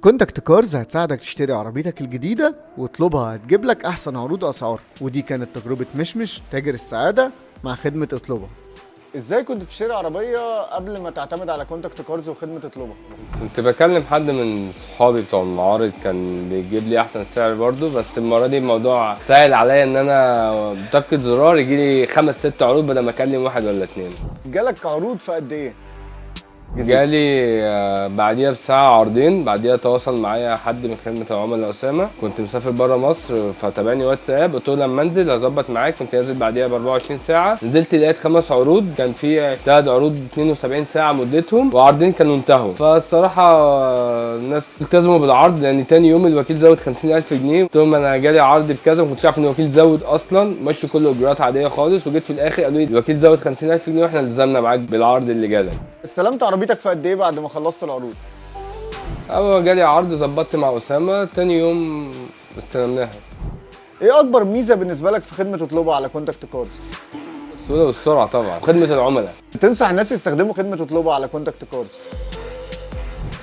كونتاكت كارز هتساعدك تشتري عربيتك الجديدة واطلبها هتجيب لك أحسن عروض أسعار. ودي كانت تجربة مشمش تاجر السعادة مع خدمة اطلبها. ازاي كنت بتشتري عربية قبل ما تعتمد على كونتاكت كارز وخدمة اطلبها؟ كنت بكلم حد من صحابي بتوع المعارض كان بيجيب لي احسن سعر برضو، بس المره دي الموضوع سهل عليا ان انا بتاكد زرار يجي لي 5-6 عروض بدل ما اكلم واحد ولا اتنين. جالك عروض في قد ايه؟ جالي بعديها بساعة عرضين. بعديها تواصل معايا حد من خدمة العملاء أسامة، كنت مسافر برا مصر فتابعني واتساب، قلت له لما انزل هظبط معاك. كنت نازل بعديها ب 24 ساعة، نزلت لقيت 5 عروض، كان في 3 عروض 72 ساعة مدتهم وعرضين كانوا انتهوا. فالصراحة الناس التزموا بالعرض، لأن تاني يوم الوكيل زود 50,000 جنيه. قلت لهم أنا جالي عرض بكذا، ما كنتش عارف إن الوكيل زود أصلا، مشوا كل إجراءات عادية خالص. وجيت في الآخر قالوا لي الوكيل زود 50,000 جنيه واحنا التزمنا معاك بالعرض اللي جالك. استلمت عربيتك في قد ايه بعد ما خلصت العروض؟ اول جالي عرض ظبطت مع اسامه، تاني يوم استلمناها. ايه اكبر ميزة بالنسبة لك في خدمة اطلبها على كونتاكت كارز؟ السهوله والسرعه طبعا، خدمه العملاء. تنصح الناس يستخدموا خدمة اطلبها على كونتاكت كارز؟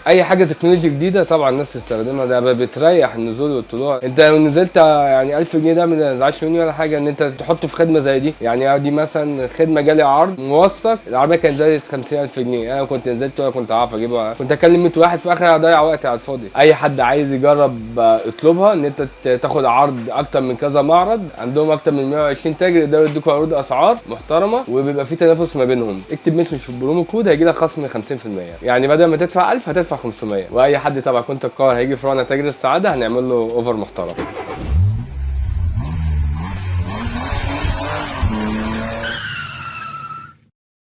اي حاجه تكنولوجي جديده طبعا الناس تستخدمها، ده بتريح النزول والطلوع. انت لو نزلت يعني 1000 جنيه ده ما تزعلش مني ولا حاجه ان انت تحطه في خدمه زي دي. يعني دي مثلا خدمه جالي عرض موثق، العربيه كانت زادت 50,000 جنيه، انا كنت نزلت ولا كنت عارف اجيبها، كنت اكلم 100 واحد في الاخر هضيع وقتي على الفاضي. اي حد عايز يجرب اطلبها، ان انت تاخد عرض اكتر من كذا معرض، عندهم اكتر من 120 تاجر يقدروا يدوكوا عروض اسعار محترمه وبيبقى في تنافس ما بينهم. اكتب مش في البرومو كود هيجي لك خصم 50%، يعني بدل ما تدفع 1000 هتدفع 500. واي حد تبع كونتاكت كار هيجي في رهن تاجر السعاده هنعمل له اوفر محترم.